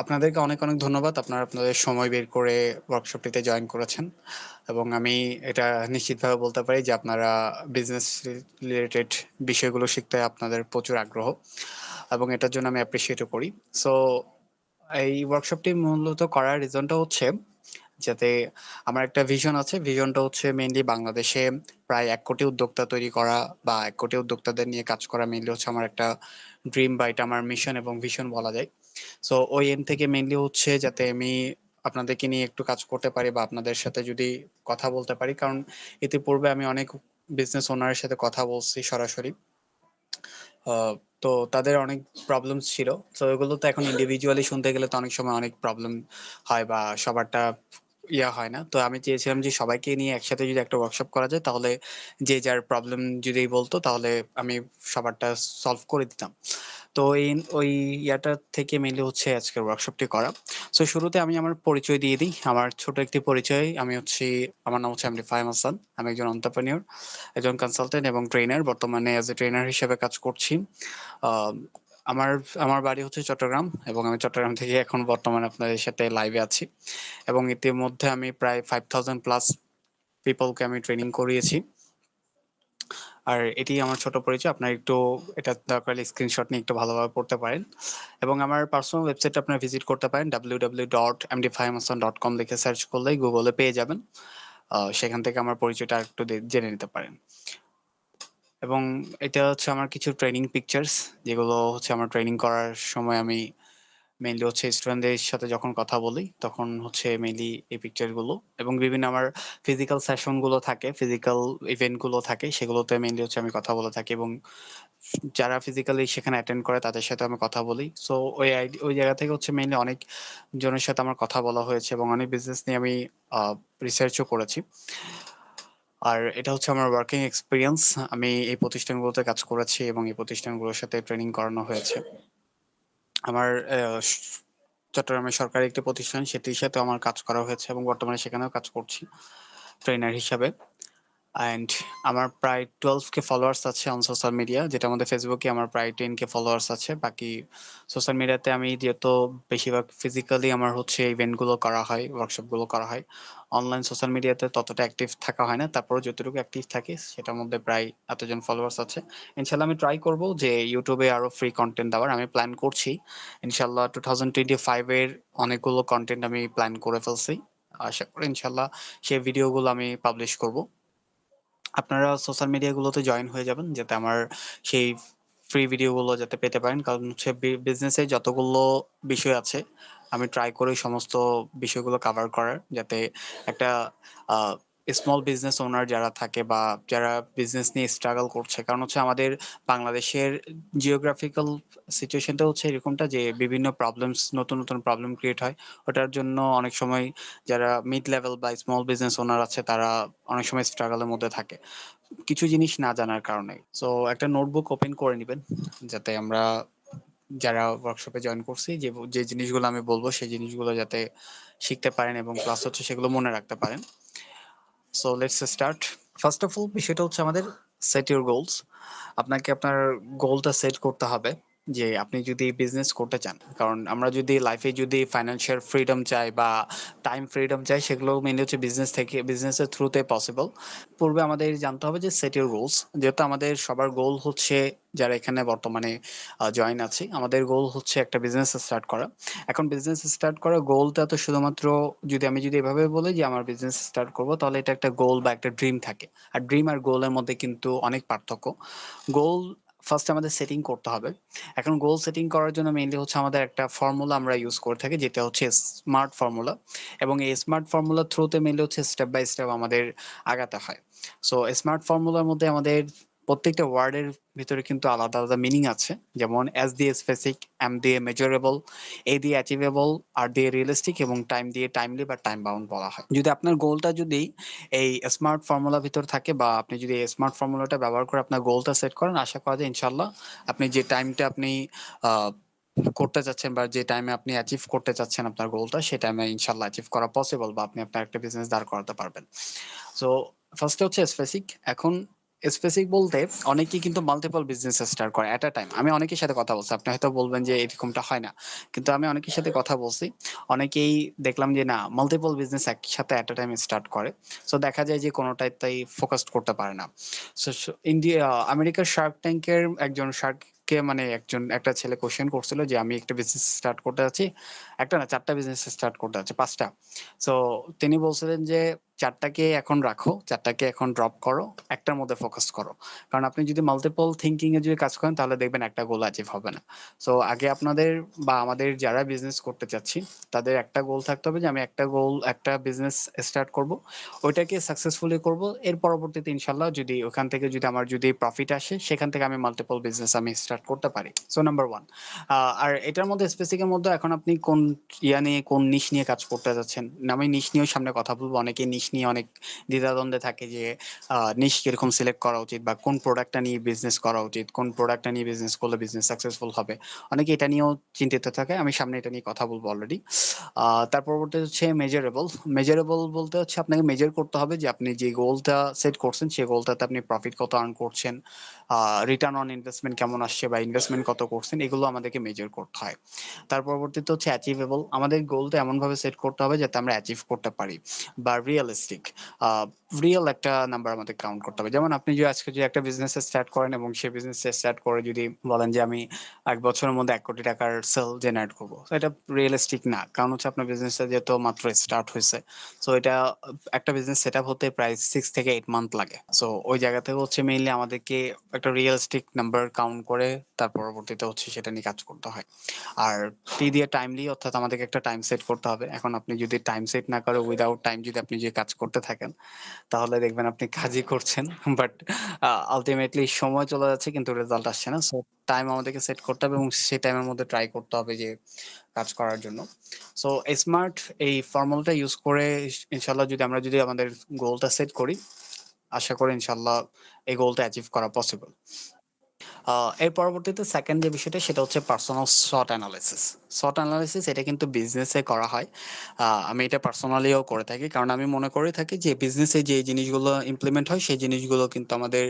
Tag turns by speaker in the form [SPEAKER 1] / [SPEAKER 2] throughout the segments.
[SPEAKER 1] আপনাদেরকে অনেক ধন্যবাদ। আপনারা আপনাদের সময় বের করে ওয়ার্কশপটিতে জয়েন করেছেন। এবং আমি এটা নিশ্চিতভাবে বলতে পারি যে আপনারা বিজনেস রিলেটেড বিষয়গুলো শিখতে আপনাদের প্রচুর আগ্রহ এবং এটার জন্য আমি অ্যাপ্রিশিয়েট ও করি। সো এই ওয়ার্কশপটি মূলত করার রিজনটা হচ্ছে যাতে আমার একটা ভিশন আছে। ভিশনটা হচ্ছে মেইনলি বাংলাদেশে প্রায় ১,০০,০০,০০০ উদ্যোক্তা তৈরি করা বা ১,০০,০০,০০০ উদ্যোক্তাদের নিয়ে কাজ করা মেইনলি হচ্ছে আমার একটা ড্রিম বা এটা আমার মিশন এবং ভিশন বলা যায়। সো ওই এম থেকে মেইনলি হচ্ছে যাতে আমি আপনাদেরকে নিয়ে একটু কাজ করতে পারি বা আপনাদের সাথে যদি কথা বলতে পারি। কারণ ইতিপূর্বে আমি অনেক বিজনেস ওনারের সাথে কথা বলছি সরাসরি। আ তো তাদের অনেক প্রবলেমস ছিল। সো এগুলো তো এখন ইন্ডিভিজুয়ালি শুনতে গেলে তো অনেক সময় অনেক প্রবলেম হয় বা সবারটা হয় না। তো আমি চেয়েছিলাম যে সবাইকে নিয়ে একসাথে যদি একটা ওয়ার্কশপ করা যায় তাহলে যে যার প্রবলেম যদি বলতো তাহলে আমি সবারটা সলভ করে দিতাম। তো ওই ইয়াটা থেকে মেইনলি হচ্ছে আজকের ওয়ার্কশপটি করা। সো শুরুতে আমি আমার পরিচয় দিয়ে দিই। আমার ছোট একটি পরিচয়। আমার নাম হচ্ছে এমডি ফাহিম হাসান। আমি একজন এন্টারপ্রেনিউর, একজন কনসালটেন্ট এবং ট্রেনার। বর্তমানে অ্যাজ এ ট্রেনার হিসেবে কাজ করছি। আ আমার আমার বাড়ি হচ্ছে চট্টগ্রাম এবং আমি চট্টগ্রাম থেকে এখন বর্তমানে আপনাদের সাথে লাইভে আছি। এবং ইতিমধ্যে আমি প্রায় 5000 প্লাস পিপল কে আমি ট্রেনিং করিয়েছি। আর এটি আমার ছোট পরিচয়। আপনার একটু এটা দরকার হলে স্ক্রিনশট নিয়ে একটু ভালোভাবে পড়তে পারেন। এবং আমার পার্সোনাল ওয়েবসাইটে আপনারা ভিজিট করতে পারেন www.mdfahimasan.com লিখে সার্চ করলেই গুগলে পেয়ে যাবেন। সেখান থেকে আমার পরিচয়টা আরেকটু জেনে নিতে পারেন। এবং এটা হচ্ছে আমার কিছু ট্রেনিং পিকচার্স যেগুলো হচ্ছে আমার ট্রেনিং করার সময় আমি মেইনলি হচ্ছে স্টুডেন্টদের সাথে যখন কথা বলি তখন হচ্ছে মেইনলি এই পিকচার গুলো এবং বিভিন্ন আমার ফিজিক্যাল সেশন গুলো থাকে, ফিজিক্যাল ইভেন্ট গুলো থাকে সেগুলোতে মেইনলি হচ্ছে আমি কথা বলে থাকি এবং যারা ফিজিক্যালি সেখানে অ্যাটেন্ড করে তাদের সাথে আমি কথা বলি। সো ওই জায়গা থেকে হচ্ছে মেইনলি অনেক জনের সাথে আমার কথা বলা হয়েছে এবং অনেক বিজনেস নিয়ে আমি রিসার্চও করেছি। আর এটা হচ্ছে আমার ওয়ার্কিং এক্সপেরিয়েন্স। আমি এই প্রতিষ্ঠানগুলোতে কাজ করেছি এবং এই প্রতিষ্ঠানগুলোর সাথে ট্রেনিং করানো হয়েছে। আমার চট্টগ্রামের সরকারি একটি প্রতিষ্ঠান সেটির সাথেও আমার কাজ করা হয়েছে এবং বর্তমানে সেখানেও কাজ করছি ট্রেনার হিসাবে। অ্যান্ড আমার প্রায় 12K ফলোয়ার্স আছে অন সোশ্যাল মিডিয়া, যেটার মধ্যে ফেসবুকে আমার প্রায় 10K ফলোয়ার্স আছে। বাকি সোশ্যাল মিডিয়াতে আমি যেহেতু বেশিরভাগ ফিজিক্যালি আমার হচ্ছে ইভেন্ট গুলো করা হয়, ওয়ার্কশপ গুলো করা হয়। অনলাইন সোশ্যাল মিডিয়াতে ততটা অ্যাক্টিভ থাকা হয় না। তারপরেও যতটুকু অ্যাক্টিভ থাকি সেটার মধ্যে প্রায় এতজন ফলোয়ার্স আছে। ইনশাআল্লাহ আমি ট্রাই করব যে ইউটিউবে আরো ফ্রি কনটেন্ট দেওয়ার আমি প্ল্যান করছি। ইনশাআল্লাহ 2025 এর অনেকগুলো কনটেন্ট আমি প্ল্যান করে ফেলছি। আশা করি ইনশাআল্লাহ সেই ভিডিওগুলো আমি পাবলিশ করব। আপনারা সোশ্যাল মিডিয়া গুলোতে জয়েন হয়ে যাবেন যাতে আমার সেই ফ্রি ভিডিও গুলো যাতে পেতে পারেন। কারণ হচ্ছে বিজনেসে যতগুলো বিষয় আছে আমি ট্রাই করি সমস্ত বিষয়গুলো কভার করার, যাতে একটা স্মল বিজনেস ওনার যারা থাকে বা যারা বিজনেস নিয়ে স্ট্রাগল করছে, কারণ হচ্ছে আমাদের বাংলাদেশের জিওগ্রাফিক্যাল সিচুয়েশনটা হচ্ছে এরকমটা যে বিভিন্ন প্রবলেমস, নতুন প্রবলেম ক্রিয়েট হয়। ওটার জন্য অনেক সময় যারা মিড লেভেল বা স্মল বিজনেস ওনার আছে তারা অনেক সময় স্ট্রাগলের মধ্যে থাকে কিছু জিনিস না জানার কারণে। সো একটা নোটবুক ওপেন করে নিবেন যাতে আমরা যারা ওয়ার্কশপে জয়েন করছি যে জিনিসগুলো আমি বলবো সেই জিনিসগুলো যাতে শিখতে পারেন এবং প্লাস হচ্ছে সেগুলো মনে রাখতে পারেন। So let's start. First of all বিষয়টা হচ্ছে আমাদের সেট ইউর গোলস। আপনাকে আপনার গোলটা সেট করতে হবে যে আপনি যদি বিজনেস করতে চান, কারণ আমরা যদি লাইফে যদি ফাইন্যান্সিয়াল ফ্রিডম চাই বা টাইম ফ্রিডম চাই সেগুলো মেনলি হচ্ছে বিজনেসের থ্রুতে পসিবল। পূর্বে আমাদের জানতে হবে যে সেট ইউর গোলস, যেহেতু আমাদের সবার গোল হচ্ছে যারা এখানে বর্তমানে জয়েন আছি আমাদের গোল হচ্ছে একটা বিজনেস স্টার্ট করা। এখন বিজনেস স্টার্ট করা গোলটা তো শুধুমাত্র যদি এভাবে বলি যে আমার বিজনেস স্টার্ট করব তাহলে এটা একটা গোল বা একটা ড্রিম থাকে। আর ড্রিম আর গোলের মধ্যে কিন্তু অনেক পার্থক্য। গোল ফার্স্ট আমাদের সেটিং করতে হবে। এখন গোল সেটিং করার জন্য মেইনলি হচ্ছে আমাদের একটা ফর্মুলা আমরা ইউজ করে থাকি যেটা হচ্ছে স্মার্ট ফর্মুলা। এবং এই স্মার্ট ফর্মুলার থ্রুতে মেইনলি হচ্ছে স্টেপ বাই স্টেপ আমাদের আগাতে হয়। সো স্মার্ট ফর্মুলার মধ্যে আমাদের প্রত্যেকটা ওয়ার্ডের ভিতরে কিন্তু আলাদা মিনিং আছে। যেমন এস দিয়ে স্পেসিফিক, এম দিয়ে মেজারেবল, এ দিয়ে অ্যাচিভেবল, আর দিয়ে রিয়েলিস্টিক এবং টাইম দিয়ে টাইমলি বা টাইম বাউন্ড বলা হয়। যদি আপনার গোলটা যদি এই স্মার্ট ফর্মুলার ভিতর থাকে বা আপনি যদি এই স্মার্ট ফর্মুলাটা ব্যবহার করে আপনার গোলটা সেট করেন, আশা করা যায় ইনশাল্লাহ আপনি যে টাইমটা আপনি আহ, করতে চাচ্ছেন বা যে টাইমে আপনি অ্যাচিভ করতে চাচ্ছেন আপনার গোলটা, সেই টাইমে ইনশাল্লাহ অ্যাচিভ করা পসিবল বা আপনি আপনার একটা বিজনেস দাঁড় করাতে পারবেন। সো ফার্স্টে হচ্ছে স্পেসিফিক। এখন স্পেসিফিক বলতে অনেকেই কিন্তু মাল্টিপল বিজনেস স্টার্ট করে এট আ টাইম। আমি অনেকের সাথে কথা বলছি। আপনি হয়তো বলবেন যে এরকমটা হয় না। কিন্তু আমি অনেকের সাথে কথা বলছি। অনেকেই দেখলাম যে না মাল্টিপল বিজনেস একসাথে এট আ টাইম স্টার্ট করে। সো দেখা যায় যে কোনটাতেই ফোকাসড করতে পারে না। ইন্ডিয়া আমেরিকার শার্ক ট্যাঙ্কের একজন শার্ককে মানে একটা ছেলে কোয়েশ্চেন করছিল যে আমি একটা বিজনেস স্টার্ট করতে যাচ্ছি। একটা না ৪ টা বিজনেস স্টার্ট করতে যাচ্ছি ৫ টা। সো তিনি বলছিলেন যে ৪ টাকে এখন রাখো, ৪ টাকে এখন ড্রপ করো, একটার মধ্যে ফোকাস করো। কারণ আপনি যদি মাল্টিপল থিংকিং এ যদি কাজ করেন তাহলে দেখবেন একটা গোল অ্যাচিভ হবে না। সো আগে আপনাদের বা আমাদের যারা বিজনেস করতে চাচ্ছি তাদের একটা গোল থাকতে হবে যে আমি একটা বিজনেস স্টার্ট করব। ওইটাকে সাকসেসফুলি করব। এর পরবর্তীতে ইনশাআল্লাহ যদি ওখান থেকে যদি আমার প্রফিট আসে সেখান থেকে আমি মাল্টিপল বিজনেস আমি স্টার্ট করতে পারি। সো নাম্বার 1 আর এটার মধ্যে স্পেসিফিক এর মধ্যে এখন আপনি কোন নিয়ে কোন নিশ নিয়ে কাজ করতে যাচ্ছেন। আমি নিশ নিয়েও সামনে কথা বলবো। অনেকে নিশ নিয়ে অনেক দ্বিধাদ্বন্দ্বে থাকে যে নিশ কিরকম সিলেক্ট করা উচিত বা কোন প্রোডাক্টটা নিয়ে বিজনেস করা উচিত, কোন প্রোডাক্টটা নিয়ে বিজনেস করলে বিজনেস সাকসেসফুল হবে। অনেকে এটা নিয়েও চিন্তিত থাকে। আমি সামনে এটা নিয়ে কথা বলবো অলরেডি। তার পরবর্তী হচ্ছে মেজারেবল। মেজারেবল বলতে হচ্ছে আপনাকে মেজার করতে হবে যে আপনি যে গোলটা সেট করছেন সেই গোলটাতে আপনি প্রফিট কত আর্ন করছেন, রিটার্ন অন ইনভেস্টমেন্ট কেমন আসছে বা ইনভেস্টমেন্ট কত করছেন এগুলো আমাদেরকে মেজার করতে হয়। তার পরবর্তীতে হচ্ছে অ্যাচিভেবল। আমাদের গোলটা এমনভাবে সেট করতে হবে যাতে আমরা অ্যাচিভ করতে পারি বা রিয়েলিস্টিক। রিয়েল একটা নাম্বার আমাদের কাউন্ট করতে হবে। যেমন আপনি যদি আজকে একটা বিজনেস স্টার্ট করেন এবং সেই বিজনেস স্টার্ট করে যদি বলেন যে আমি ১ বছরের মধ্যে ১ কোটি টাকার সেল জেনারেট করব। তো এটা রিয়ালিস্টিক না। কারণ হচ্ছে আপনার বিজনেসটা যেহেতু মাত্র স্টার্ট হইছে। সো এটা একটা বিজনেস সেটআপ হতে প্রায় 6 থেকে 8 মান্থ লাগে। সো ওই জায়গা থেকে হচ্ছে মেইনলি আমাদেরকে একটা রিয়ালিস্টিক নাম্বার কাউন্ট করে তার পরবর্তীতে হচ্ছে সেটা নিয়ে কাজ করতে হয়। আর টি দিয়ে টাইমলি অর্থাৎ আমাদেরকে একটা টাইম সেট করতে হবে। এখন আপনি যদি টাইম সেট না করে উইথআউট টাইম যদি আপনি যে কাজ করতে থাকেন তাহলে দেখবেন আপনি কাজই করছেন। বাট আল্টিমেটলি সময় চলে যাচ্ছে কিন্তু রেজাল্ট আসছে না। সো টাইম আমাদেরকে সেট করতে হবে এবং সেই টাইমের মধ্যে ট্রাই করতে হবে যে কাজ করার জন্য। সো স্মার্ট এই ফর্মুলাটা ইউজ করে ইনশাআল্লাহ যদি আমাদের গোলটা সেট করি, আশা করি ইনশাআল্লাহ এই গোলটা অ্যাচিভ করা পসিবল। এর পরবর্তীতে সেকেন্ড যে বিষয়টা সেটা হচ্ছে personal SWOT analysis. SWOT analysis এটা কিন্তু বিজনেসে করা হয়। আমি এটা পার্সোনালিও করে থাকি। কারণ আমি মনে করে থাকি যে বিজনেসে যে জিনিসগুলো ইমপ্লিমেন্ট হয় সেই জিনিসগুলো কিন্তু আমাদের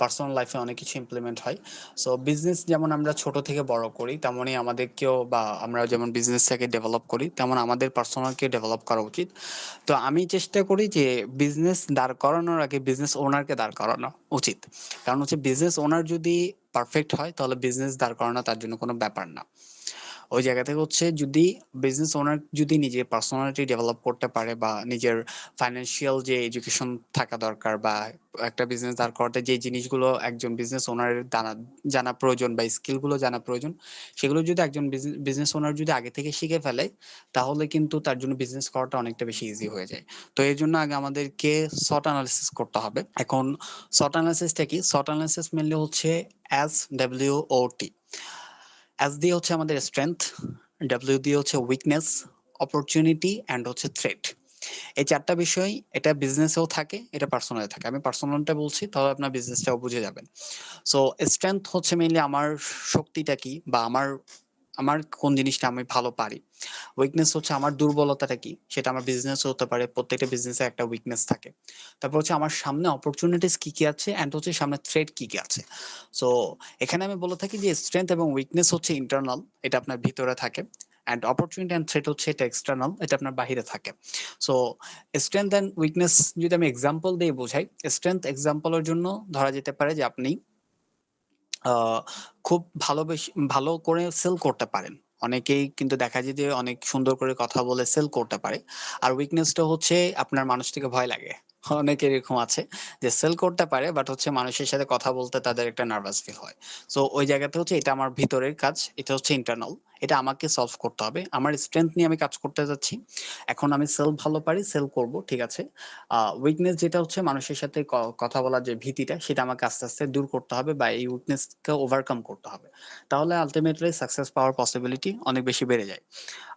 [SPEAKER 1] পার্সোনাল লাইফে অনেক কিছু ইমপ্লিমেন্ট হয়। সো বিজনেস যেমন আমরা ছোট থেকে বড় করি তেমনই আমাদেরকেও বা আমরা যেমন বিজনেসটাকে ডেভেলপ করি তেমন আমাদের পার্সোনালকে ডেভেলপ করা উচিত। তো আমি চেষ্টা করি যে বিজনেস দাঁড় করানোর আগে বিজনেস ওনারকে দাঁড় করানো উচিত। কারণ হচ্ছে বিজনেস ওনার যদি পারফেক্ট হয় তাহলে বিজনেস দাঁড় করানো তার জন্য কোনো ব্যাপার না। ওই জায়গা থেকে হচ্ছে যদি বিজনেস ওনার যদি নিজের পার্সোনালিটি ডেভেলপ করতে পারে বা নিজের ফাইন্যান্সিয়াল যে এডুকেশন থাকা দরকার বা একটা বিজনেস দাঁড় করাতে যে জিনিসগুলো একজন বিজনেস ওনারের জানা প্রয়োজন বা স্কিল গুলো জানা প্রয়োজন সেগুলো যদি একজন বিজনেস ওনার যদি আগে থেকে শিখে ফেলে তাহলে কিন্তু তার জন্য বিজনেস করাটা অনেকটা বেশি ইজি হয়ে যায়। তো এর জন্য আগে আমাদেরকে SWOT অ্যানালিসিস করতে হবে। এখন SWOT অ্যানালিসিসটা কি? SWOT অ্যানালিসিস মেইনলি হচ্ছে SWOT। এস দিয়ে হচ্ছে আমাদের স্ট্রেংথ, ডব্লিউ দিয়ে হচ্ছে উইকনেস, অপরচুনিটি অ্যান্ড হচ্ছে থ্রেট। এই ৪ টা বিষয় এটা বিজনেসেও থাকে, এটা পার্সোনালে থাকে। আমি পার্সোনালটা বলছি তাহলে আপনার বিজনেসটাও বুঝে যাবেন। সো স্ট্রেংথ হচ্ছে মেইনলি আমার শক্তিটা কি বা আমার আমার কোন জিনিসটা আমি ভালো পারি। উইকনেস হচ্ছে আমার দুর্বলতাটা কি? সেটা আমার বিজনেসও হতে পারে। প্রত্যেকটা বিজনেসে একটা উইকনেস থাকে। তারপর হচ্ছে আমার সামনে অপরচুনিটিস কি, কি আছে অ্যান্ড হচ্ছে সামনে থ্রেট কি, কি আছে। সো এখানে আমি বলে থাকি যে স্ট্রেংথ এবং উইকনেস হচ্ছে ইন্টারনাল, এটা আপনার ভিতরে থাকে। অ্যান্ড অপরচুনিটি অ্যান্ড থ্রেট হচ্ছে এটা এক্সটার্নাল, এটা আপনার বাহিরে থাকে। সো স্ট্রেংথ অ্যান্ড উইকনেস যদি আমি এক্সাম্পল দিয়ে বোঝাই, স্ট্রেংথ এক্সাম্পলের জন্য ধরা যেতে পারে যে আপনি আ খুব ভালো করে সেল করতে পারেন। অনেকেই কিন্তু দেখা যায় যে অনেক সুন্দর করে কথা বলে সেল করতে পারে। আর উইকনেসটা হচ্ছে আপনার মানুষ থেকে ভয় লাগে। অনেকের এরকম আছে যে সেল করতে পারে বাট হচ্ছে মানুষের সাথে কথা বলতে তাদের একটা নার্ভাস ফিল হয়। সো ওই জায়গাতে হচ্ছে এটা আমার ভিতরের কাজ। এটা হচ্ছে ইন্টারনাল। এটা আমাকে সলভ করতে হবে। আমার স্ট্রেংথ নিয়ে আমি কাজ করতে যাচ্ছি। এখন আমি সেল ভালো পারি, সেল করব ঠিক আছে। উইকনেস যেটা হচ্ছে মানুষের সাথে কথা বলার যে ভীতিটা সেটা আমাকে আস্তে, আস্তে দূর করতে হবে বা এই উইকনেসকে ওভারকাম করতে হবে। তাহলে আল্টিমেটলি সাকসেস পাওয়ার পসিবিলিটি অনেক বেশি বেড়ে যায়।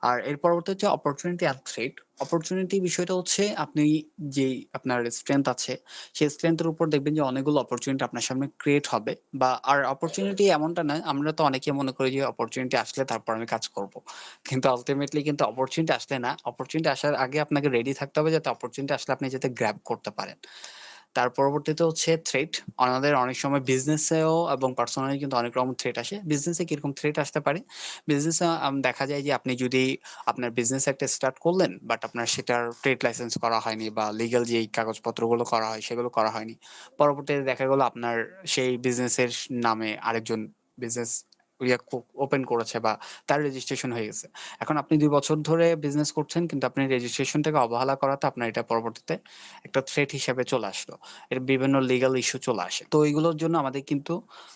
[SPEAKER 1] আর এর পরবর্তী হচ্ছে অপরচুনিটি অ্যান্ড থ্রেট। অপরচুনিটি বিষয়টা হচ্ছে আপনি যেই আপনার স্ট্রেংথ আছে, সেই স্ট্রেংথ এর উপর দেখবেন যে অনেকগুলো অপরচুনিটি আপনার সামনে ক্রিয়েট হবে বা আর অপরচুনিটি এমনটা না, আমরা তো অনেকে মনে করি যে অপরচুনিটি আসলে তারপর আমি কাজ করব। কিন্তু আল্টিমেটলি কিন্তু অপরচুনিটি আসলে না, অপরচুনিটি আসার আগে আপনাকে রেডি থাকতে হবে যাতে অপরচুনিটি আসলে আপনি যাতে গ্র্যাব করতে পারেন। তার পরবর্তীতে হচ্ছে থ্রেট। আমাদের অনেক সময় বিজনেসেও এবং পার্সোনালি কিন্তু অনেক রকম থ্রেট আসে। বিজনেসে কিরকম থ্রেট আসতে পারে? বিজনেসে দেখা যায় যে আপনি যদি আপনার বিজনেস একটা স্টার্ট করলেন, বাট আপনার সেটার ট্রেড লাইসেন্স করা হয়নি বা লিগ্যাল যেই কাগজপত্রগুলো করা হয় সেগুলো করা হয়নি। পরবর্তীতে দেখা গেল আপনার সেই বিজনেসের নামে আরেকজন বিজনেস ওপেন করেছে বা তার রেজিস্ট্রেশন হয়ে গেছে। এখন আপনি ২ বছর ধরে বিজনেস করছেন কিন্তু আপনি রেজিস্ট্রেশনটাকে অবহেলা করাতে আপনার এটা পরবর্তীতে একটা থ্রেট হিসেবে চলে আসলো। এর বিভিন্ন লিগ্যাল ইস্যু চলে আসে। তো এগুলোর জন্য আমাদের কিন্তু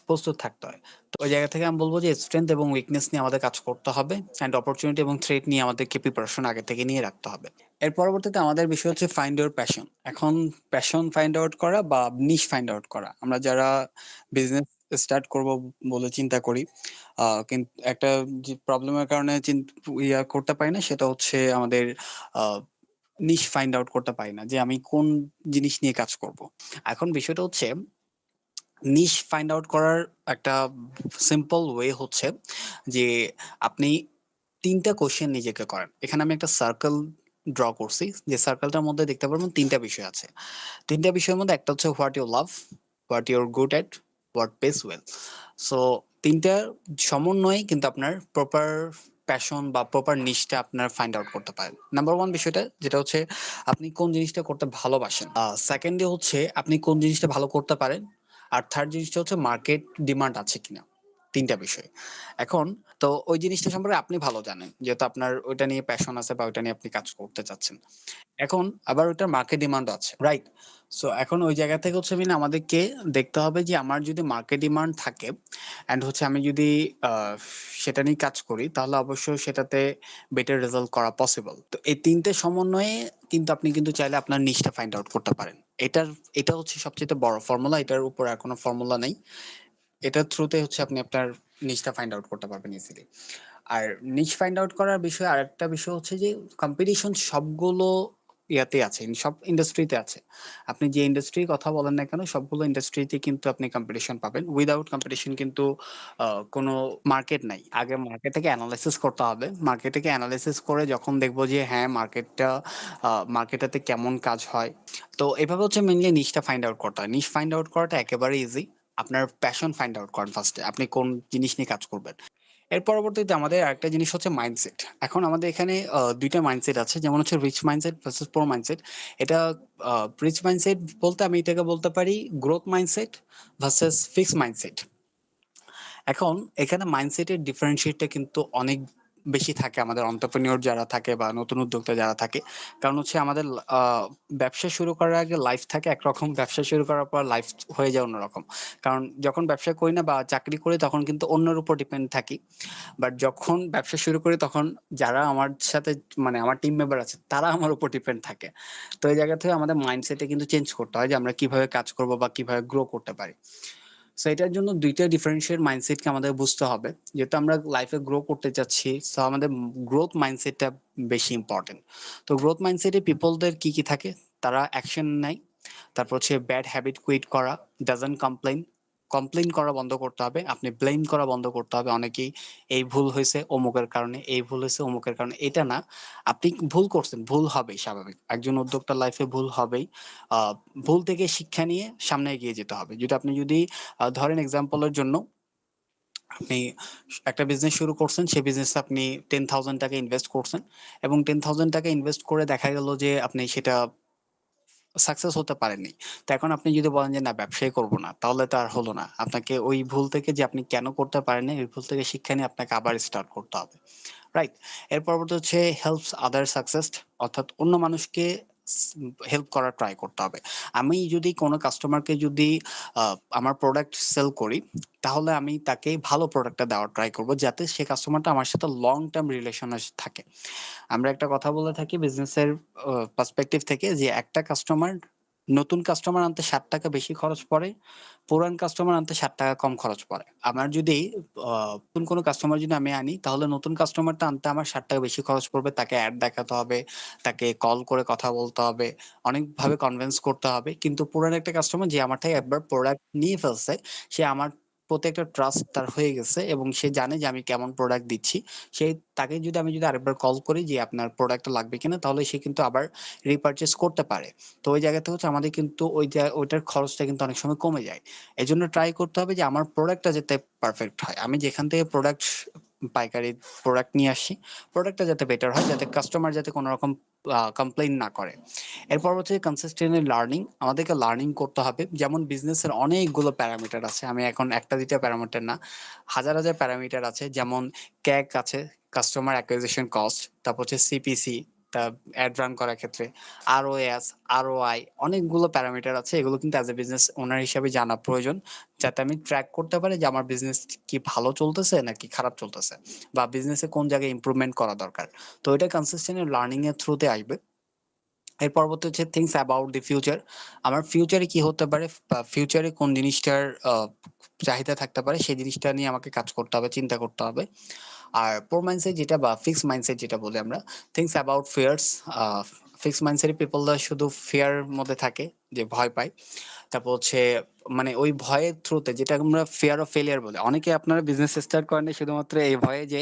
[SPEAKER 1] প্রস্তুত থাকতে হয়। তো ওই জায়গা থেকে আমি বলব যে স্ট্রেংথ এবং উইকনেস নিয়ে আমাদের কাজ করতে হবে। অ্যান্ড অপরচুনিটি এবং থ্রেট নিয়ে আমাদেরকে প্রিপারেশন আগে থেকে নিয়ে রাখতে হবে। এর পরবর্তীতে আমাদের বিষয় হচ্ছে ফাইন্ড ইউর প্যাশন। এখন প্যাশন ফাইন্ড আউট করা বা নিশ ফাইন্ড আউট করা। আমরা যারা বিজনেস স্টার্ট করব বলে চিন্তা করি, কিন্তু একটা যে প্রবলেমের কারণে করতে পারি না সেটা হচ্ছে আমাদের আ নিশ ফাইন্ড আউট করতে পারি না যে আমি কোন জিনিস নিয়ে কাজ করব। এখন বিষয়টা হচ্ছে নিশ ফাইন্ড আউট করার একটা সিম্পল ওয়ে হচ্ছে যে আপনি ৩ টা কোয়েশ্চেন নিজেকে করেন। এখানে আমি একটা সার্কেল ড্র করছি। যে সার্কেলটার মধ্যে দেখতে পারবেন ৩ টা বিষয় আছে। ৩ টা বিষয়ের মধ্যে একটা হচ্ছে what you love, what you are good at, what pays well. So ৩ টার সমন্বয়ে কিন্তু আপনার প্রপার প্যাশন বা প্রপার নিশটা আপনার ফাইন্ড আউট করতে পারেন। নাম্বার 1 বিষয়টা যেটা হচ্ছে আপনি কোন জিনিসটা করতে ভালোবাসেন। সেকেন্ডে হচ্ছে আপনি কোন জিনিসটা ভালো করতে পারেন। আর থার্ড জিনিসটা হচ্ছে মার্কেট ডিমান্ড আছে কিনা। ৩ টা বিষয়। এখন তো ওই জিনিসটা সম্পর্কে আপনি ভালো জানেন। যেহেতু আপনার ওইটা নিয়ে প্যাশন আছে বা ওইটা নিয়ে আপনি কাজ করতে চাচ্ছেন। এখন আবার ওইটার মার্কেট ডিমান্ড আছে। রাইট? সো এখন ওই জায়গা থেকে হচ্ছে মিন আমাদেরকে দেখতে হবে যে আমার যদি মার্কেট ডিমান্ড থাকে অ্যান্ড হচ্ছে আমি যদি আ সেটা নিয়ে কাজ করি তাহলে অবশ্যই সেটাতে বেটার রেজাল্ট করা পসিবল। তো এই ৩ টে সমন্বয়ে কিন্তু আপনি কিন্তু চাইলে আপনার নিশটা ফাইন্ড আউট করতে পারেন। এটা হচ্ছে সবচাইতে বড় ফর্মুলা। এটার উপর আর কোন ফর্মুলা নাই। এটার থ্রুতে হচ্ছে আপনি আপনার নিশটা ফাইন্ড আউট করতে পারবেন ইজিলি। আর নিশ ফাইন্ড আউট করার বিষয় আরেকটা বিষয় হচ্ছে যে কম্পিটিশন সবগুলো ইয়াতে আছে, সব ইন্ডাস্ট্রিতে আছে। আপনি যে ইন্ডাস্ট্রির কথা বলেন না কেন সবগুলো ইন্ডাস্ট্রিতে কিন্তু আপনি কম্পিটিশন পাবেন। উইথআউট কম্পিটিশন কিন্তু কোনো মার্কেট নাই। আগে মার্কেটটাকে এনালাইসিস করতে হবে। মার্কেটটাকে এনালাইসিস করে যখন দেখব যে হ্যাঁ, মার্কেটটাতে কেমন কাজ হয়। তো এভাবে হচ্ছে মেইনলি নিশটা ফাইন্ড আউট করতে হয়। নিশ ফাইন্ড আউট করাটা একেবারে ইজি। আপনার প্যাশন ফাইন্ড আউট করেন ফার্স্টে। আপনি কোন জিনিস নিয়ে কাজ করবেন। এর পরবর্তীতে আমাদের আরেকটা জিনিস হচ্ছে মাইন্ডসেট। এখন আমাদের এখানে ২ টা মাইন্ডসেট আছে। যেমন হচ্ছে rich mindset versus poor mindset. এটা রিচ মাইন্ডসেট বলতে আমি এটাকে বলতে পারি growth mindset versus fixed mindset. এখন এখানে মাইন্ডসেটের ডিফারেনশিয়েট টা কিন্তু অনেক বেশি থাকে আমাদের এন্টারপ্রেনিউর যারা থাকে বা নতুন উদ্যোক্তা যারা থাকে। কারণ হচ্ছে আমাদের আ ব্যবসা শুরু করার আগে লাইফ থাকে একরকম, ব্যবসা শুরু করার পর লাইফ হয়ে যায় অন্যরকম। কারণ যখন ব্যবসা করি না বা চাকরি করি তখন কিন্তু অন্যের উপর ডিপেন্ড থাকি। বাট যখন ব্যবসা শুরু করি তখন যারা আমার সাথে মানে আমার টিম মেম্বার আছে তারা আমার উপর ডিপেন্ড থাকে। তো এই জায়গা থেকে আমাদের মাইন্ডসেটে কিন্তু চেঞ্জ করতে হয় যে আমরা কিভাবে কাজ করব বা কিভাবে গ্রো করতে পারি। সো এটার জন্য ২ টা ডিফারেনশিয়েট মাইন্ডসেটকে আমাদের বুঝতে হবে। যেহেতু আমরা লাইফে গ্রো করতে চাচ্ছি, সো আমাদের গ্রোথ মাইন্ডসেটটা বেশি ইম্পোর্টেন্ট। তো গ্রোথ মাইন্ডসেটে পিপলদের কি থাকে? তারা অ্যাকশন নেয়। তারপর হচ্ছে ব্যাড হ্যাবিট কুইট করা, ডাজন্ট কমপ্লেইন। কমপ্লেইন করা বন্ধ করতে হবে। আপনি ব্লেম করা বন্ধ করতে হবে। অনেকেই এই ভুল হইছে অমুকের কারণে, এই ভুল হইছে অমুকের কারণে। এটা না। আপনি ভুল করছেন, ভুল হবেই স্বাভাবিক। একজন উদ্যোক্তার লাইফে ভুল হবেই। আ ভুল থেকে শিক্ষা নিয়ে সামনে এগিয়ে যেতে হবে। আপনি যদি ধরেন এক্সাম্পল এর জন্য আপনি একটা বিজনেস শুরু করছেন, সেই বিজনেসে আপনি ৳10,000 ইনভেস্ট করছেন এবং ৳10,000 ইনভেস্ট করে দেখা গেল যে আপনি সেটা সাকসেস হতে পারেননি। তো এখন আপনি যদি বলেন যে, "না ব্যবসাই করব না," তাহলে তো আর হলো না। আপনাকে ওই ভুল থেকে যে আপনি কেন করতে পারেননি, ওই ভুল থেকে শিক্ষা নিয়ে আপনাকে আবার স্টার্ট করতে হবে। রাইট? এর পরবর্তী হচ্ছে হেল্পস আদার সাকসেসড অর্থাৎ অন্য মানুষকে হেল্প করার ট্রাই করতে হবে। আমি যদি কোন কাস্টমারকে যদি আ আমার প্রোডাক্ট সেল করি, তাহলে আমি তাকে ভালো প্রোডাক্টটা দেওয়ার ট্রাই করব যাতে সে কাস্টমারটা আমার সাথে লং টার্ম রিলেশন এ থাকে। আমরা একটা কথা বলে থাকি বিজনেসের পার্সপেক্টিভ থেকে যে একটা কাস্টমার নতুন কাস্টমার আনতে ৳৬০ বেশি খরচ পড়ে, পুরান কাস্টমার আনতে ৳৬০ কম খরচ পড়ে। আমার যদি নতুন কোনো কাস্টমার যদি আমি আনি তাহলে নতুন কাস্টমারটা আনতে আমার ৳৬০ বেশি খরচ পড়বে। তাকে এড দেখাতে হবে, তাকে কল করে কথা বলতে হবে, অনেকভাবে কনভিন্স করতে হবে। কিন্তু পুরান একটা কাস্টমার যে আমার থেকে একবার প্রোডাক্ট নিয়ে ফেলছে, সে আমার প্রতি একটা ট্রাস্ট তার হয়ে গেছে এবং সে জানে যে আমি কেমন প্রোডাক্ট দিচ্ছি। সে তাকে যদি আমি যদি আরেকবার কল করি যে আপনার প্রোডাক্টটা লাগবে কিনা, তাহলে সে কিন্তু আবার রিপারচেজ করতে পারে। তো ওই জায়গাতে হচ্ছে আমাদের কিন্তু ওইটার খরচটা কিন্তু অনেক সময় কমে যায়। এজন্য ট্রাই করতে হবে যে আমার প্রোডাক্টটা যাতে পারফেক্ট হয়। আমি যেখান থেকে পাইকারি প্রোডাক্ট নিয়ে আসি, প্রোডাক্টটা যাতে বেটার হয়, যাতে কাস্টমার যাতে কোনো রকম কমপ্লেইন না করে। এরপর হচ্ছে কনসিস্টেন্টলি লার্নিং। আমাদেরকে লার্নিং করতে হবে। যেমন বিজনেসের অনেকগুলো প্যারামিটার আছে। আমি এখন ১ টা ২ টা প্যারামিটার না, হাজার, হাজার প্যারামিটার আছে। যেমন CAC আছে, কাস্টমার অ্যাকুইজিশন কস্ট, তারপর হচ্ছে CPC, তা এড রান করার ক্ষেত্রে ROAS, ROI, অনেকগুলো প্যারামিটার আছে। এগুলো কিন্তু অ্যাজ এ বিজনেস ওনার হিসাবে জানা প্রয়োজন। যাতে আমি ট্র্যাক করতে পারি যে আমার বিজনেস কি ভালো চলতেছে নাকি খারাপ চলতেছে, বা বিজনেসে কোন জায়গায় ইমপ্রুভমেন্ট করা দরকার। তো এটা কনসিস্টেন্ট লার্নিং এর থ্রুতে আসবে। এর পরবর্তী হচ্ছে থিংস অ্যাবাউট দি ফিউচার। আমার ফিউচারে কি হতে পারে বা ফিউচারে কোন জিনিসটার চাহিদা থাকতে পারে, সেই জিনিসটা নিয়ে আমাকে কাজ করতে হবে, চিন্তা করতে হবে। আর পোর মাইন্ডসেট যেটা বা ফিক্স মাইন্ডসেট যেটা বলি আমরা, things about fears. Fix mindset পিপলরা শুধু ফিয়ার মধ্যে থাকে, যে ভয় পায়। তারপর হচ্ছে মানে ওই ভয়ের থ্রুতে, যেটা আমরা ফিয়ার অফ ফেলিয়ার বলি। অনেকে আপনারা বিজনেস স্টার্ট করেন না শুধুমাত্র এই ভয়ে যে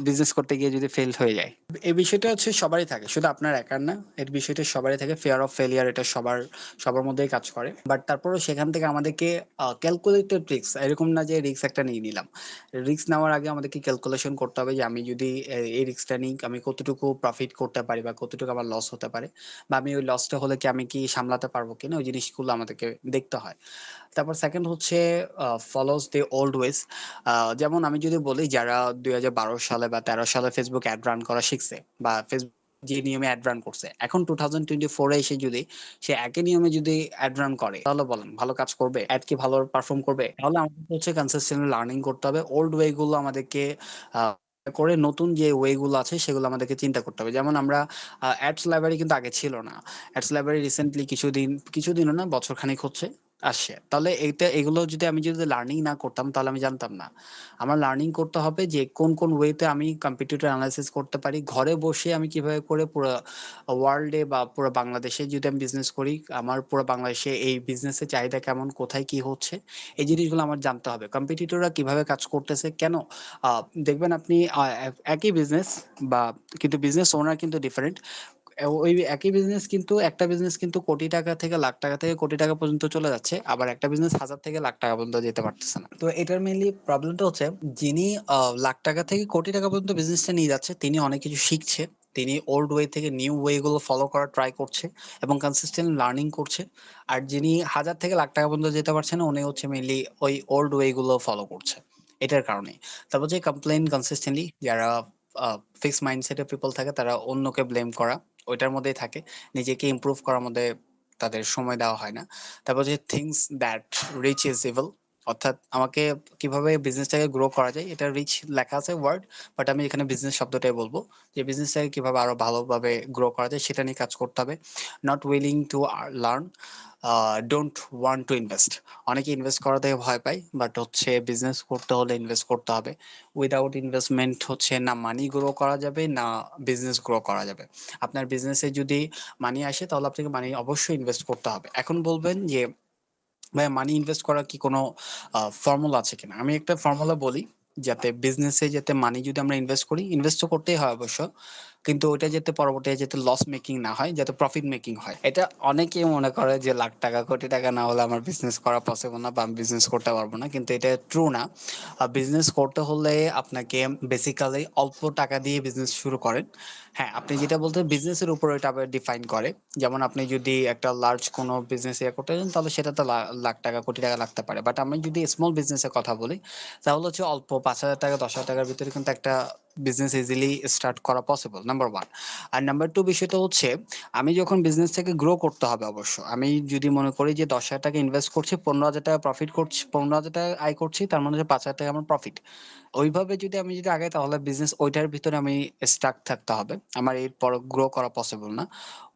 [SPEAKER 1] বিজনেস করতে গিয়ে যদি ফেল হয়ে যায়। এই বিষয়টা হচ্ছে সবারই থাকে, শুধু আপনার একার না। এর বিষয়টা সবারই থাকে, ফিয়ার অফ ফেলিয়ার, এটা সবার সবার মধ্যেই কাজ করে। বাট তারপরেও সেখান থেকে আমাদেরকে ক্যালকুলেটেড রিস্ক, এরকম না যে রিস্ক একটা নিয়ে নিলাম। রিস্ক নেওয়ার আগে আমাদেরকে ক্যালকুলেশন করতে হবে যে আমি যদি এই রিস্কটা নিই, আমি কতটুকু প্রফিট করতে পারি বা কতটুকু আমার লস হতে পারে, বা আমি ওই লসটা হলে কি আমি কি সামলাতে পারবো কিনা, ওই জিনিসগুলো আমাদেরকে দেখতে হয়। তারপর সেকেন্ড হচ্ছে ফলোস দি ওল্ড ওয়েজ। যেমন আমি যদি বলি, যারা ২০১২ সালে বা ১৩ সালে ফেসবুক অ্যাড রান করা শিখছে, বা ফেসবুক যে নিয়মে অ্যাড রান করছে, এখন 2024 এ এসে যদি সে একই নিয়মে যদি অ্যাড রান করে, তাহলে বলেন ভালো কাজ করবে? অ্যাড কি ভালো পারফর্ম করবে? তাহলে আমাদের হচ্ছে কনসিস্টেন্টলি লার্নিং করতে হবে। ওল্ড ওয়ে গুলো আমাদেরকে আহ, করে নতুন যে ওয়ে গুলো আছে সেগুলো আমাদেরকে চিন্তা করতে হবে। যেমন আমরা অ্যাডস লাইব্রেরি কিন্তু আগে ছিল না। অ্যাডস লাইব্রেরি রিসেন্টলি কিছুদিনও না, বছর খানেক হচ্ছে আসছে। তাহলে এগুলো যদি আমি যদি লার্নিং না করতাম, তাহলে আমি জানতাম না। আমার লার্নিং করতে হবে যে কোন কোন ওয়েতে আমি কম্পিটিটর অ্যানালাইসিস করতে পারি, ঘরে বসে আমি কিভাবে করে পুরো ওয়ার্ল্ডে বা পুরো বাংলাদেশে যদি আমি বিজনেস করি, আমার পুরো বাংলাদেশে এই বিজনেসের চাহিদা কেমন, কোথায় কি হচ্ছে, এই জিনিসগুলো আমার জানতে হবে। কম্পিটিটররা কিভাবে কাজ করতেছে, কেন দেখবেন আপনি একই বিজনেস, বা কিন্তু বিজনেস ওনার কিন্তু ডিফারেন্ট। ওই একই বিজনেস কিন্তু, একটা বিজনেস কিন্তু কোটি টাকা থেকে লাখ টাকা থেকে কোটি টাকা পর্যন্ত চলে যাচ্ছে, আবার একটা বিজনেস হাজার থেকে লাখ টাকা পর্যন্ত যেতে পারতেছে না। তো এটার মেইনলি প্রবলেমটা হচ্ছে, যিনি লাখ টাকা থেকে কোটি টাকা পর্যন্ত বিজনেসটা নিয়ে যাচ্ছে, তিনি অনেক কিছু শিখছে। তিনি ওল্ড ওয়ে থেকে নিউ ওয়ে গুলো ফলো করার ট্রাই করছে এবং কনসিস্টেন্ট লার্নিং করছে। আর যিনি হাজার থেকে লাখ টাকা পর্যন্ত যেতে পারছে না, উনি হচ্ছে মেইনলি ওই ওল্ড ওয়ে গুলো ফলো করছে। এটার কারণে। তারপর যে কমপ্লেইন কনসিস্টেন্টলি, যারা ফিক্স মাইন্ডসেটের পিপল থাকে, তারা অন্যকে ব্লেম করা, ওইটার মধ্যেই থাকে। নিজেকে ইমপ্রুভ করার মধ্যে তাদের সময় দেওয়া হয় না। তারপর যে things that rich is evil, অর্থাৎ আমাকে কিভাবে বিজনেসটাকে গ্রো করা যায়, এটা রিচ লেখা আছে ওয়ার্ড, বাট আমি এখানে বিজনেস শব্দটাই বলবো। যে বিজনেসটাকে কিভাবে আরো ভালোভাবে গ্রো করা যায়, সেটা নিয়ে কাজ করতে হবে। Not willing to learn, don't want to invest. অনেকে ইনভেস্ট করা থেকে ভয় পায়, বাট হচ্ছে বিজনেস করতে হলে ইনভেস্ট করতে হবে। উইদাউট ইনভেস্টমেন্ট হচ্ছে না মানি গ্রো করা যাবে, না বিজনেস গ্রো করা যাবে। আপনার বিজনেসে যদি মানি আসে, তাহলে আপনাকে মানি অবশ্যই ইনভেস্ট করতে হবে। এখন বলবেন যে ভাই, মানি ইনভেস্ট করার কি কোনো ফর্মুলা আছে কিনা? আমি একটা ফর্মুলা বলি, যাতে বিজনেসে যাতে মানি যদি আমরা ইনভেস্ট করি, ইনভেস্ট তো করতেই হয় অবশ্য, কিন্তু ওইটা যাতে পরবর্তীতে যাতে লস মেকিং না হয়, যাতে প্রফিট মেকিং হয়। এটা অনেকেই মনে করে যে লাখ টাকা কোটি টাকা না হলে আমার বিজনেস করা পসিবল না, বা আমি বিজনেস করতে পারবো না, কিন্তু এটা ট্রু না। বিজনেস করতে হলে আপনাকে বেসিক্যালি অল্প টাকা দিয়ে বিজনেস শুরু করেন। হ্যাঁ, আপনি যেটা বলতে বিজনেসের উপর এটা আবার ডিফাইন করে। যেমন আপনি যদি একটা লার্জ কোনো বিজনেস করতে চান, তাহলে সেটা তো লাখ টাকা কোটি টাকা লাগতে পারে। বাট আমি যদি স্মল বিজনেসের কথা বলি, তাহলে হচ্ছে অল্প ৫,০০০ টাকা ১০,০০০ টাকার ভিতরে কিন্তু একটা বিজনেস ইজিলি স্টার্ট করা পসিবল, নাম্বার ওয়ান। আর নাম্বার টু বিষয়টা হচ্ছে, আমি যখন বিজনেসটাকে গ্রো করতে হবে, অবশ্য আমি যদি মনে করি যে ১০,০০০ টাকা ইনভেস্ট করছি, ১৫,০০০ টাকা প্রফিট করছি, ১৫,০০০ টাকা আয় করছি, তার মানে হচ্ছে ৫,০০০ টাকা আমার প্রফিট। ওইভাবে যদি আগাই, তাহলে বিজনেস ওইটার ভিতরে আমি স্টাক থাকতে হবে। আমার এরপর গ্রো করা পসিবল না।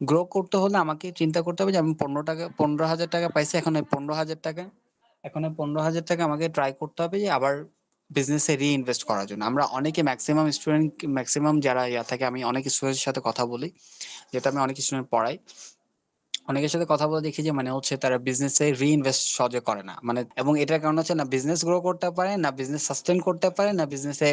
[SPEAKER 1] গ্রো করতে হলে আমাকে চিন্তা করতে হবে যে আমি ১৫,০০০ টাকা পাইছি, এখন ওই ১৫,০০০ টাকা আমাকে ট্রাই করতে হবে যে আবার বিজনেসে রিইনভেস্ট করার জন্য। আমরা অনেকে ম্যাক্সিমাম যারা থাকে, আমি অনেক স্টুডেন্টের সাথে কথা বলি, যেটা আমি অনেক স্টুডেন্ট পড়াই। অনেকের সাথে কথা বলে দেখি যে মানে হচ্ছে তারা বিজনেসে রিইনভেস্ট সহজে করে না। মানে এবং এটার কারণ হচ্ছে না বিজনেস গ্রো করতে পারে, না বিজনেস সাস্টেইন করতে পারে, না বিজনেসে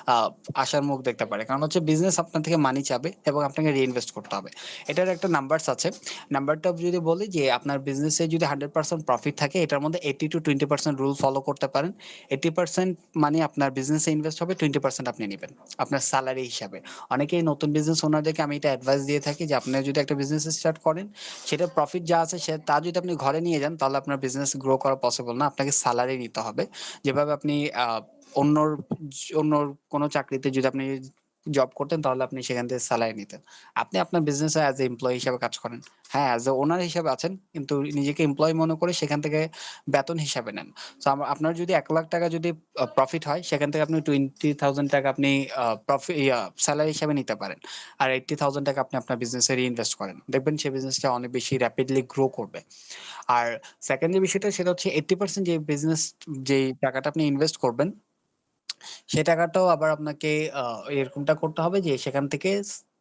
[SPEAKER 1] আ আশার মুখ দেখতে পারে। কারণ হচ্ছে বিজনেস আপনার থেকে মানি চাবে এবং আপনাকে রিইনভেস্ট করতে হবে। এটার একটা নাম্বারস আছে। নাম্বারটা যদি বলি যে আপনার বিজনেসে যদি 100% প্রফিট থাকে এটার মধ্যে 80-20% রুল ফলো করতে পারেন। 80% মানে আপনার বিজনেসে ইনভেস্ট হবে, 20% আপনি নিবেন। আপনার সেলারি হিসাবে। অনেকেই নতুন বিজনেস ওনারদেরকে আমি এটা অ্যাডভাইস দিয়ে থাকি যে আপনারা যদি একটা বিজনেস স্টার্ট করেন সেটার প্রফিট যা আছে তা যদি আপনি ঘরে নিয়ে যান তাহলে আপনার বিজনেস গ্রো করা পসিবল না। আপনাকে স্যালারি নিতে হবে। যেভাবে আপনি অন্যর অন্যর কোনো চাকরিতে যদি আপনি জব করতেন তাহলে আপনি সেখান থেকে স্যালারি নিতেন। আপনি আপনার বিজনেসে অ্যাজ এ এমপ্লয়ি হিসেবে কাজ করেন। হ্যাঁ, অ্যাজ এ ওনার হিসেবে আছেন কিন্তু নিজেকে এমপ্লয়ি মনে করে সেখান থেকে বেতন হিসাবে নেন। সো আপনার যদি ৳১,০০,০০০ যদি প্রফিট হয় সেখান থেকে আপনি ৳20,000 আপনি স্যালারি হিসাবে নিতে পারেন। আর ৳80,000 আপনি আপনার বিজনেসে রিইনভেস্ট করেন। দেখবেন সেই বিজনেসটা অনেক বেশি র‍্যাপিডলি গ্রো করবে। আর সেকেন্ড যে বিষয়টা সেটা হচ্ছে 80% যেই টাকাটা আপনি ইনভেস্ট করবেন, সেই টাকাটাও আবার আপনাকে আ এরকমটা করতে হবে যে সেখান থেকে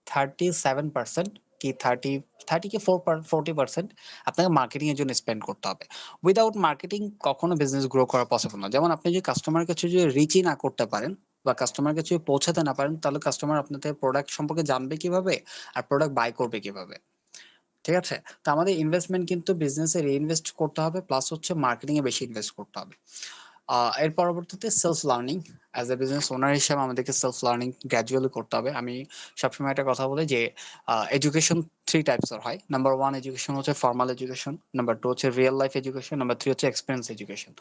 [SPEAKER 1] 37% কি 30 কি 40% আপনাকে মার্কেটিং এর জন্য স্পেন্ড করতে হবে। উইথআউট মার্কেটিং কখনো বিজনেস গ্রো করা পসিবল না। যেমন আপনি যদি কাস্টমারের কাছে যদি রিচই না করতে পারেন বা কাস্টমারের কাছে যদি পৌঁছাতে না পারেন তাহলে কাস্টমার আপনাদের প্রোডাক্ট সম্পর্কে জানবে কিভাবে? আর প্রোডাক্ট বাই করবে কিভাবে? ঠিক আছে? তো আমাদের ইনভেস্টমেন্ট কিন্তু বিজনেসে রিইনভেস্ট করতে হবে প্লাস হচ্ছে মার্কেটিং এ বেশি ইনভেস্ট করতে হবে। এর পরবর্তীতে self learning as a business owner হিসেবে আমাদেরকে সেলফ লার্নিং গ্র্যাজুয়ালি করতে হবে। আমি সবসময় একটা কথা বলি যে এডুকেশন ৩ টাইপস এর হয়। নাম্বার 1 এডুকেশন হচ্ছে ফর্মাল এডুকেশন, নাম্বার 2 হচ্ছে রিয়াল লাইফ এডুকেশন, নাম্বার 3 হচ্ছে experience education.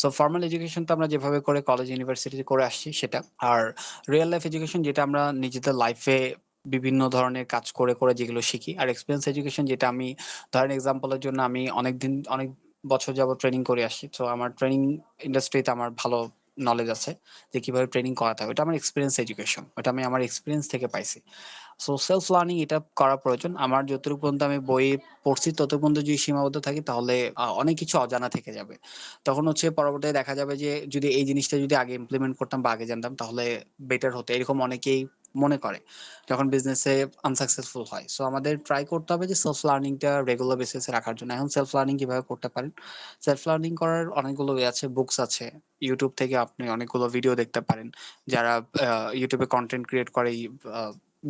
[SPEAKER 1] So formal education তো আমরা যেভাবে করে কলেজ ইউনিভার্সিটিতে করে আসছি সেটা। আর রিয়াল লাইফ এডুকেশন যেটা আমরা নিজেদের লাইফে বিভিন্ন ধরনের কাজ করে যেগুলো শিখি। আর এক্সপেরিয়েন্স এডুকেশন যেটা আমি ধরেন এক্সাম্পল এর জন্য আমি অনেক বছর যাবত ট্রেনিং করে আসছি। সো আমার ট্রেনিং ইন্ডাস্ট্রিতে আমার ভালো নলেজ আছে যে কিভাবে ট্রেনিং করাতে হবে। এটা আমার এক্সপেরিয়েন্স এডুকেশন। ওটা আমি আমার এক্সপেরিয়েন্স থেকে পাইছি। সো সেলফ লার্নিং এটা করা প্রয়োজন। আমার যতটুকু পর্যন্ত আমি বইয়ে পড়ছি ততটুকু পর্যন্ত যদি সীমাবদ্ধ থাকি তাহলে অনেক কিছু অজানা থেকে যাবে। তখন হচ্ছে পরবর্তীতে দেখা যাবে যে যদি এই জিনিসটা যদি আগে ইমপ্লিমেন্ট করতাম বা আগে জানতাম তাহলে বেটার হতো। এরকম অনেকেই মনে করে যখন বিজনেসে আনসাকসেসফুল হয়। সো আমাদের ট্রাই করতে হবে যে সেলফ লার্নিংটা রেগুলার বেসিস এ রাখার জন্য। এখন সেলফ লার্নিং কিভাবে করতে পারেন? সেলফ লার্নিং করার অনেকগুলো ওয়ে আছে, বুকস আছে। YouTube থেকে আপনি অনেকগুলো ভিডিও দেখতে পারেন। যারা YouTube এ কনটেন্ট ক্রিয়েট করে আ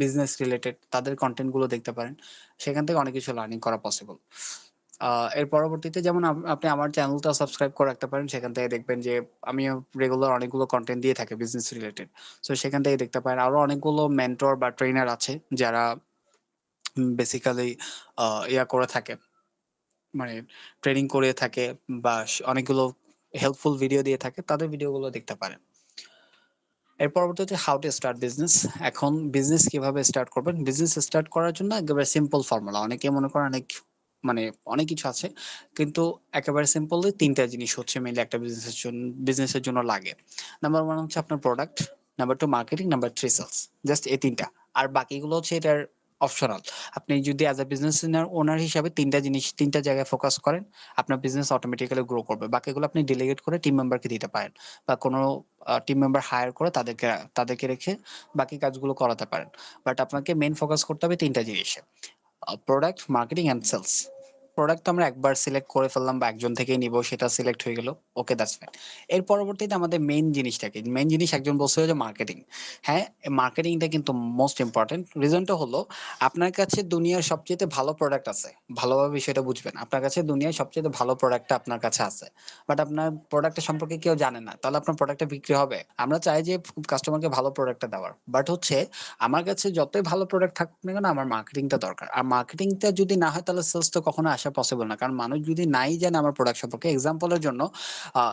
[SPEAKER 1] বিজনেস রিলেটেড তাদের কনটেন্ট গুলো দেখতে পারেন। সেখান থেকে অনেক কিছু লার্নিং করা পসিবল। আ এর পরবর্তীতে যেমন আপনি আমার চ্যানেলটা সাবস্ক্রাইব করে রাখতে পারেন। সেখান থেকে দেখবেন যে আমিও রেগুলার অনেকগুলো কনটেন্ট দিয়ে থাকি বিজনেস রিলেটেড। সো সেখান থেকে দেখতে পারেন। আরো অনেকগুলো মেন্টর বা ট্রেইনার আছে যারা বেসিক্যালি আ ইয়া করে থাকে। মানে ট্রেনিং করে থাকে বা অনেকগুলো হেল্পফুল ভিডিও দিয়ে থাকে। তাদের ভিডিওগুলো দেখতে পারেন। এর পরবর্তীতে হাউ টু স্টার্ট বিজনেস। এখন বিজনেস কিভাবে স্টার্ট করবেন? বিজনেস স্টার্ট করার জন্য একেবারে সিম্পল ফর্মুলা। অনেকে মনে করেন মানে অনেক কিছু আছে। কিন্তু একেবারে সিম্পলি ৩ টা জিনিস হচ্ছে মেইনলি একটা বিজনেসের জন্য লাগে। নাম্বার 1 হচ্ছে আপনার product, number 2 marketing, number 3 sales. Just এই ৩ টা। আর বাকিগুলো হচ্ছে এটার অপশনাল। আপনি যদি এজ আ বিজনেস ওনার হিসাবে ৩ টা জিনিস ৩ টা জায়গায় ফোকাস করেন, আপনার বিজনেস অটোমেটিক্যালি গ্রো করবে। বাকিগুলো আপনি ডেলিগেট করে টিম মেম্বারকে দিতে পারেন। বা কোনো টিম মেম্বার হায়ার করে তাদেরকে রেখে বাকি কাজগুলো করাতে পারেন। বাট আপনাকে মেইন ফোকাস করতে হবে ৩ টা জিনিসে। Product, marketing and sales. Product তো আমরা একবার সিলেক্ট করে ফেললাম বা একজন থেকেই নিবো সেটা সিলেক্ট হয়ে গেল। Okay that's fine. এর পরবর্তীতে আমাদের মেইন জিনিসটা কি? মেইন জিনিস একজন বলছিল যে মার্কেটিং। হ্যাঁ, মার্কেটিংটা কিন্তু মোস্ট ইম্পোর্টেন্ট। রিজনটা হলো আপনার কাছে দুনিয়ার সবচাইতে ভালো প্রোডাক্ট আছে। ভালোভাবে বিষয়টা বুঝবেন। আপনার কাছে দুনিয়ার সবচাইতে ভালো প্রোডাক্টটা আপনার কাছে আছে। বাট আপনার প্রোডাক্টের সম্পর্কে কেউ জানে না। তাহলে আপনার প্রোডাক্টটা বিক্রি হবে? আমরা চাই যে কাস্টমারকে ভালো প্রোডাক্টটা দেওয়ার। বাট হচ্ছে আমার কাছে যতই ভালো প্রোডাক্ট থাকুক না কেন আমার মার্কেটিংটা দরকার। আর মার্কেটিংটা যদি না হয় তাহলে সেলস তো কখনো আসা পসিবল না। কারণ মানুষ যদি নাই জানে আমার প্রোডাক্ট সম্পর্কে এক্সাম্পল এর জন্য আ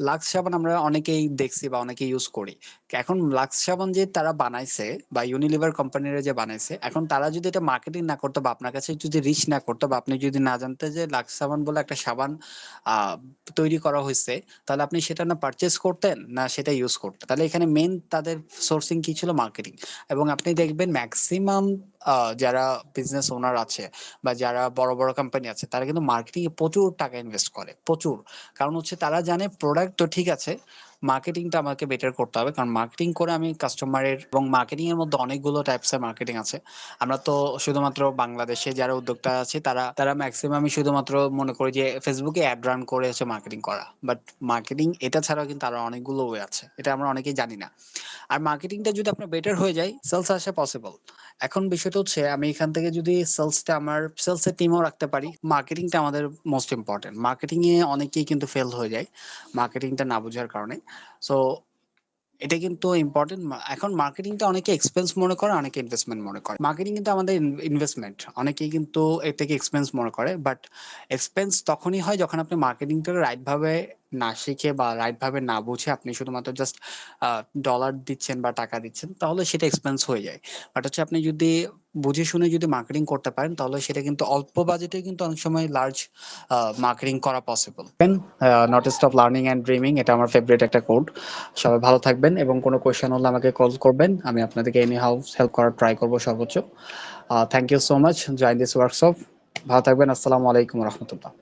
[SPEAKER 1] লাক্স সাবান আমরা অনেকেই দেখছি বা অনেকেই ইউজ করি। এখন লাক্স সাবান যে তারা বানাইছে বা ইউনিলিভার কোম্পানিরা যে বানাইছে, এখন তারা যদি এটা মার্কেটিং না করতো বা আপনার কাছে যদি রিচ না করতো বা আপনি যদি না জানতেন যে লাক্স সাবান বলে একটা সাবান আ তৈরি করা হইছে, তাহলে আপনি সেটা না পারচেজ করতেন না সেটা ইউজ করতেন। তাহলে এখানে মেইন তাদের সোর্সিং কি ছিল? মার্কেটিং। এবং আপনি দেখবেন মেক্সিমাম যারা বিজনেস ওনার আছে বা যারা বড় কোম্পানি আছে তারা কিন্তু মার্কেটিং এ প্রচুর টাকা ইনভেস্ট করে। প্রচুর। কারণ হচ্ছে তারা জানে প্রোডাক্ট তো ঠিক আছে। মার্কেটিংটা আমাকে বেটার করতে হবে। কারণ মার্কেটিং করে আমি কাস্টমারের এবং মার্কেটিং এর মধ্যে অনেকগুলো টাইপস এর মার্কেটিং আছে। আমরা তো শুধুমাত্র বাংলাদেশে যারা উদ্যোক্তা আছে তারা মেক্সিমামই শুধুমাত্র মনে করি যে Facebook এ এড রান করে হচ্ছে মার্কেটিং করা। বাট মার্কেটিং এটা ছাড়াও কিন্তু আরো অনেকগুলো ওয়ে আছে। এটা আমরা অনেকেই জানি না। আর মার্কেটিংটা যদি আপনার বেটার হয়ে যায়, সেলস আসা পসিবল। এখন বিষয়টা হচ্ছে আমি এখান থেকে যদি সেলস এর টিমও রাখতে পারি, মার্কেটিংটা আমাদের মোস্ট ইম্পোর্টেন্ট। মার্কেটিং এ অনেকেই কিন্তু ফেল হয়ে যায় মার্কেটিংটা না বোঝার কারণে। সো এটা কিন্তু ইম্পর্টেন্ট। এখন মার্কেটিংটা অনেকে এক্সপেন্স মনে করে, অনেকে ইনভেস্টমেন্ট মনে করে। মার্কেটিং কিন্তু আমাদের ইনভেস্টমেন্ট। অনেকেই কিন্তু এটাকে এক্সপেন্স মনে করে। বাট এক্সপেন্স তখনই হয় যখন আপনি মার্কেটিংটাকে রাইট ভাবে না শিখে বা রাইট ভাবে না বুঝে আপনি শুধুমাত্র জাস্ট ডলার দিচ্ছেন বা টাকা দিচ্ছেন, তাহলে সেটা এক্সপেন্স হয়ে যায়। বাট হচ্ছে আপনি যদি বুঝে শুনে যদি মার্কেটিং করতে পারেন, তাহলে সেটা কিন্তু অল্প বাজেটে কিন্তু অনেক সময় লার্জ মার্কেটিং করা possible. Not stop learning and dreaming, এটা আমার ফেভারিট একটা কোড। সবাই ভালো থাকবেন এবং কোনো কোয়েশ্চেন হলে আমাকে কল করবেন। আমি আপনাদেরকে এনি হাউ হেল্প করার ট্রাই করবো সর্বোচ্চ। Thank you so much, join this workshop. ভালো থাকবেন। আসসালামু আলাইকুম রহমতুল্লাহ।